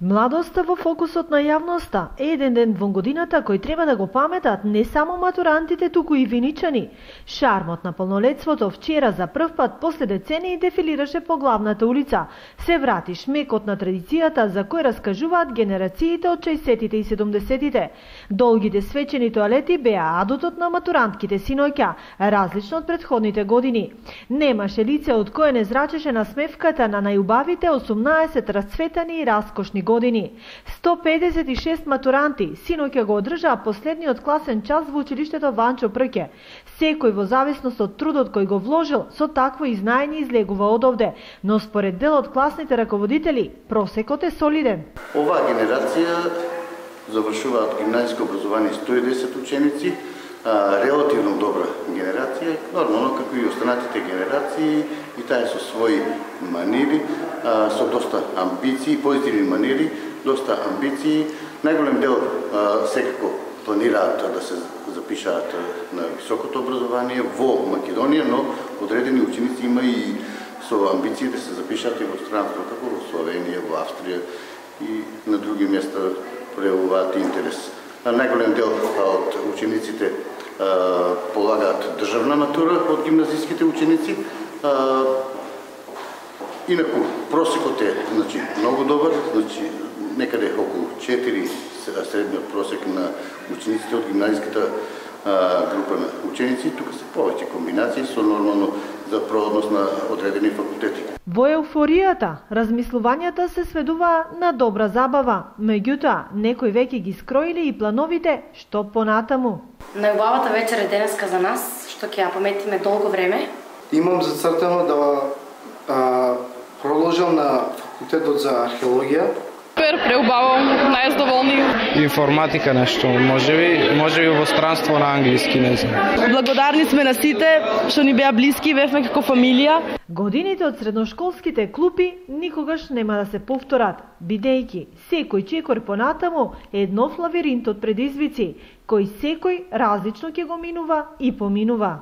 Младоста во фокусот на јавноста е еден ден во годината кој треба да го паметат не само матурантите, туку и виничани. Шармот на полнолетството вчера за прв пат после децении дефилираше по главната улица. Се врати шмекот на традицијата за кој раскажуваат генерациите од 60-тите и 70-тите. Долгите свечени тоалети беа адутот на матурантките синоќа, различно од претходните години. Немаше лице од кое не зрачеше насмевката на најубавите 18 расцветани и раскошни години. 156 матуранти синоќа го одржаа последниот класен час во училиштето Ванчо Прке. Секој во зависност од трудот кој го вложил со такво изнаење излегува од овде, но според дел од класните раководители просекот е солиден. Оваа генерација завршуваат гимназиско образование 110 ученици, релативно добра генерација, нормално како и останатите генерации, и таа со своји манири, со доста амбиции, позитивни манири, доста амбиции. Најголем дел секако планираат да се запишаат на високото образование во Македонија, но одредени ученици има и со амбиции да се запишаат и во странство, како во Словенија, во Австрија и на други места проявуваат интерес. Најголем дел од учениците полагаат државна матура од гимназиските ученици. Инаку просекот е многу добар, некаде околу 4 средниот просек на учениците од гимназиската група на ученици. Тука се повеќе комбинации со нормално за проходност на одредени факултети. Во еуфоријата, размислувањата се сведуваа на добра забава, меѓутоа некои веќе ги скроили и плановите што понатаму. Најубавата вечер е денеска за нас, што ќе ја паметиме долго време. Имам зацртано да продолжам на факултетот за археологија. Преубавам, најзадоволни. Информатика нешто, можеби во странство на англиски, не знам. Благодарни сме на сите што ни беа блиски, бевме како фамилија. Годините од средношколските клупи никогаш нема да се повторат, бидејќи секој чекор понатаму е еднов лавиринт од предизвици, кој секој различно ќе го минува и поминува.